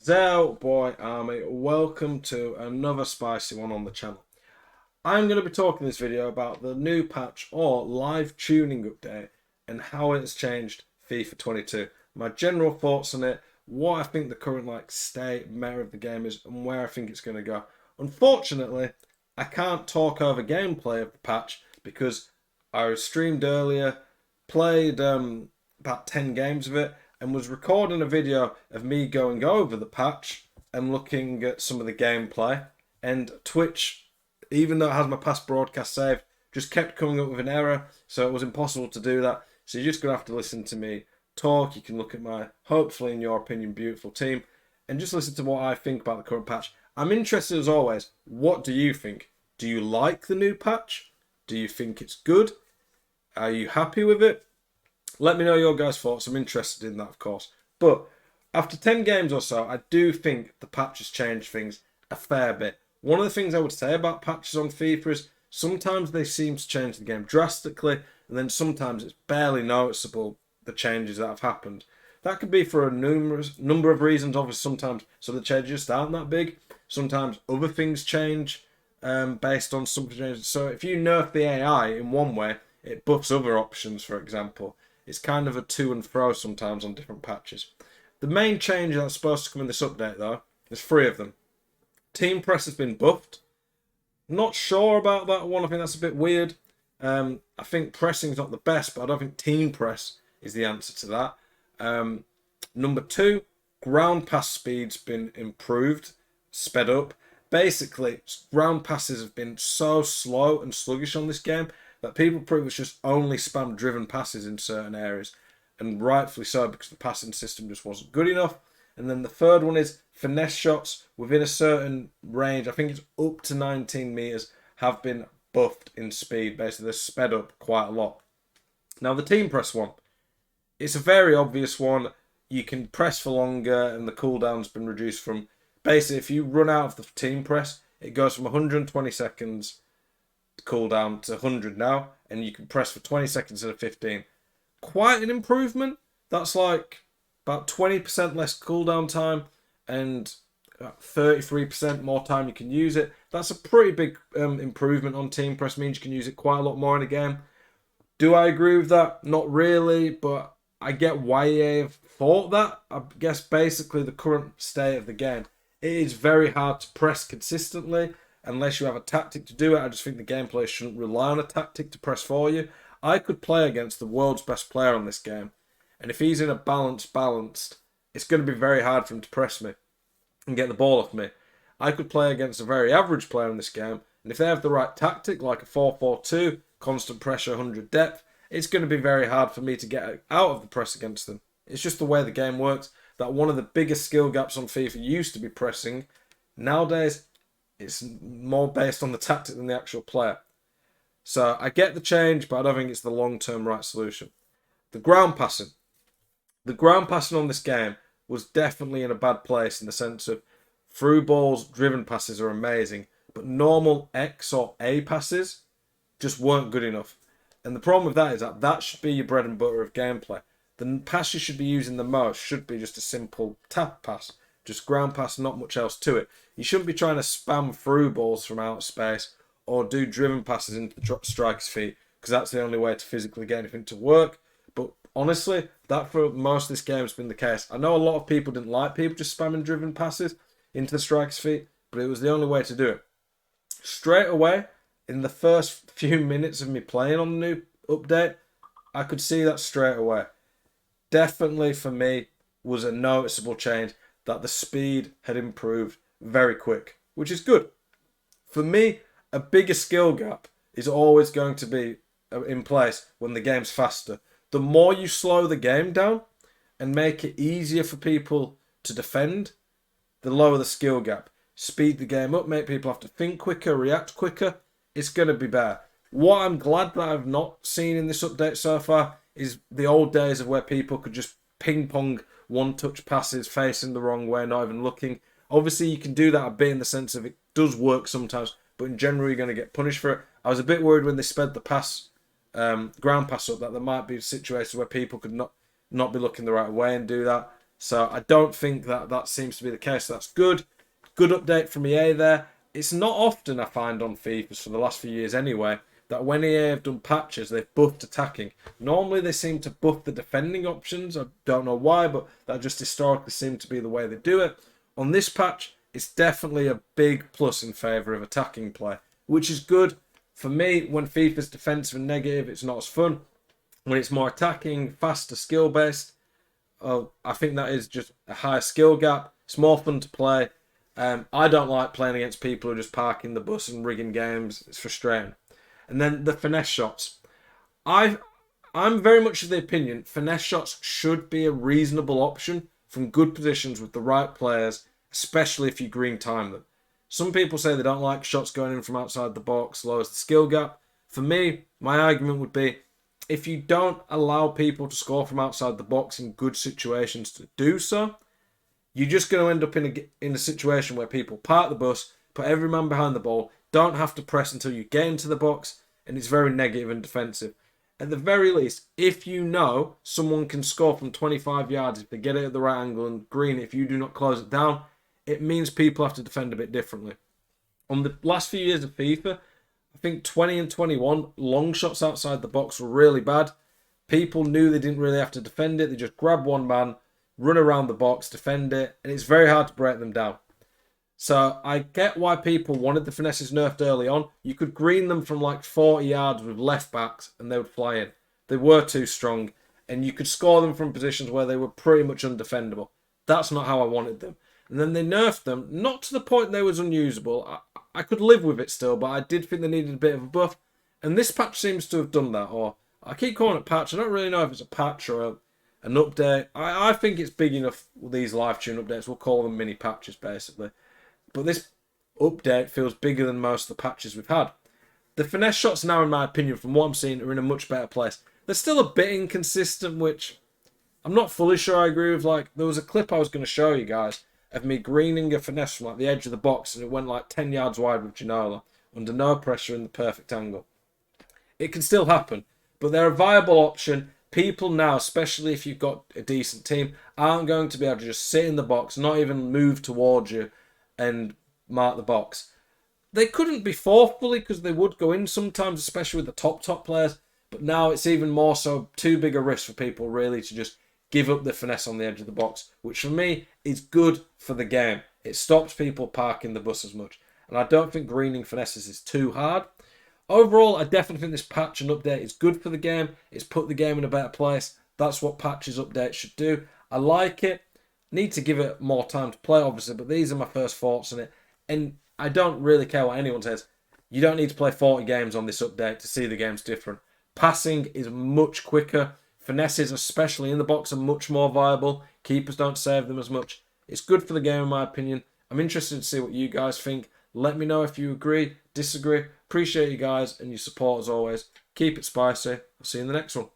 Zell Boy Army, welcome to another spicy one on the channel. I'm going to be talking in this video about the new patch or live tuning update and how it's changed FIFA 22. My general thoughts on it, what I think the current state meta of the game is, and where I think it's going to go. Unfortunately, I can't talk over gameplay of the patch because I streamed earlier, played about 10 games of it, and was recording a video of me going over the patch and looking at some of the gameplay. And Twitch, even though it has my past broadcast saved, just kept coming up with an error, so it was impossible to do that. So you're just going to have to listen to me talk. You can look at my, hopefully in your opinion, beautiful team, and just listen to what I think about the current patch. I'm interested as always, what do you think? Do you like the new patch? Do you think it's good? Are you happy with it? Let me know your guys' thoughts. I'm interested in that, of course. But after 10 games or so, I do think the patch has changed things a fair bit. One of the things I would say about patches on FIFA is sometimes they seem to change the game drastically, and then sometimes it's barely noticeable, the changes that have happened. That could be for a number of reasons. Obviously, sometimes some of the changes just aren't that big. Sometimes other things change based on something changes. So if you nerf the AI in one way, it buffs other options, for example. It's kind of a to and fro sometimes on different patches. The main change that's supposed to come in this update, though, there's three of them. Team press has been buffed. Not sure about that one. I think that's a bit weird. I think pressing's not the best, but I don't think team press is the answer to that. Number two, ground pass speed's been improved, sped up. Basically, ground passes have been so slow and sluggish on this game that people pretty much just only spam driven passes in certain areas, and rightfully so because the passing system just wasn't good enough. And then the third one is finesse shots within a certain range. I think it's up to 19 meters have been buffed in speed. Basically, they're sped up quite a lot. Now the team press one, it's a very obvious one. You can press for longer, and the cooldown's been reduced from basically if you run out of the team press, it goes from 120 seconds cooldown to 100 now, and you can press for 20 seconds instead of 15. Quite an improvement. That's like about 20% less cooldown time and 33% more time you can use it. That's a pretty big improvement on team press. Means you can use it quite a lot more in a game. Do I agree with that? Not really, but I get why EA have thought that. I guess basically the current state of the game, it is very hard to press consistently unless you have a tactic to do it. I just think the gameplay shouldn't rely on a tactic to press for you. I could play against the world's best player on this game, and if he's in a balanced, it's going to be very hard for him to press me and get the ball off me. I could play against a very average player in this game, and if they have the right tactic, like a 4-4-2, constant pressure, 100 depth, it's going to be very hard for me to get out of the press against them. It's just the way the game works. That one of the biggest skill gaps on FIFA used to be pressing. Nowadays, it's more based on the tactic than the actual player. So I get the change, but I don't think it's the long-term right solution. The ground passing. The ground passing on this game was definitely in a bad place in the sense of through balls, driven passes are amazing, but normal X or A passes just weren't good enough. And the problem with that is that that should be your bread and butter of gameplay. The pass you should be using the most should be just a simple tap pass. Just ground pass, not much else to it. You shouldn't be trying to spam through balls from outer space or do driven passes into the striker's feet, because that's the only way to physically get anything to work. But honestly, that for most of this game has been the case. I know a lot of people didn't like people just spamming driven passes into the striker's feet, but it was the only way to do it. Straight away, in the first few minutes of me playing on the new update, I could see that straight away. Definitely for me was a noticeable change that the speed had improved very quick, which is good. For me, a bigger skill gap is always going to be in place when the game's faster. The more you slow the game down and make it easier for people to defend, the lower the skill gap. Speed the game up, make people have to think quicker, react quicker. It's going to be better. What I'm glad that I've not seen in this update so far is the old days of where people could just ping pong one-touch passes facing the wrong way, not even looking. Obviously, you can do that a bit in the sense of it does work sometimes, but in general, you're going to get punished for it. I was a bit worried when they sped the pass, ground pass up, that there might be situations where people could not be looking the right way and do that. So I don't think that seems to be the case. So that's good. Good update from EA there. It's not often I find on FIFA for the last few years anyway that when EA have done patches, they've buffed attacking. Normally they seem to buff the defending options. I don't know why, but that just historically seemed to be the way they do it. On this patch, it's definitely a big plus in favour of attacking play, which is good. For me, when FIFA's defensive and negative, it's not as fun. When it's more attacking, faster, skill-based, I think that is just a higher skill gap. It's more fun to play. I don't like playing against people who are just parking the bus and rigging games. It's frustrating. And then the finesse shots. I'm very much of the opinion finesse shots should be a reasonable option from good positions with the right players, especially if you green time them. Some people say they don't like shots going in from outside the box, lowers the skill gap. For me, my argument would be if you don't allow people to score from outside the box in good situations to do so, you're just going to end up in a situation where people park the bus, put every man behind the ball, don't have to press until you get into the box, and it's very negative and defensive. At the very least, if you know someone can score from 25 yards if they get it at the right angle and green, if you do not close it down, it means people have to defend a bit differently. On the last few years of FIFA, I think 20 and 21, long shots outside the box were really bad. People knew they didn't really have to defend it. They just grab one man, run around the box, defend it, and it's very hard to break them down. So I get why people wanted the finesses nerfed early on. You could green them from like 40 yards with left backs and they would fly in. They were too strong, and you could score them from positions where they were pretty much undefendable. That's not how I wanted them. And then they nerfed them, not to the point they was unusable. I could live with it still, but I did think they needed a bit of a buff. And this patch seems to have done that. Or I keep calling it patch. I don't really know if it's a patch or an update. I think it's big enough with these live tune updates. We'll call them mini patches, basically. But this update feels bigger than most of the patches we've had. The finesse shots now, in my opinion, from what I'm seeing, are in a much better place. They're still a bit inconsistent, which I'm not fully sure I agree with. Like, there was a clip I was going to show you guys of me greening a finesse from like the edge of the box, and it went like 10 yards wide with Ginola, under no pressure in the perfect angle. It can still happen, but they're a viable option. People now, especially if you've got a decent team, aren't going to be able to just sit in the box, not even move towards you and mark the box. They couldn't before fully because they would go in sometimes, especially with the top players. But now it's even more so too big a risk for people really to just give up the finesse on the edge of the box, which for me is good for the game. It stops people parking the bus as much. And I don't think greening finesses is too hard. Overall, I definitely think this patch and update is good for the game. It's put the game in a better place. That's what patches, updates should do. I like it. Need to give it more time to play, obviously, but these are my first thoughts on it. And I don't really care what anyone says. You don't need to play 40 games on this update to see the game's different. Passing is much quicker. Finesses, especially in the box, are much more viable. Keepers don't save them as much. It's good for the game, in my opinion. I'm interested to see what you guys think. Let me know if you agree, disagree. Appreciate you guys and your support as always. Keep it spicy. I'll see you in the next one.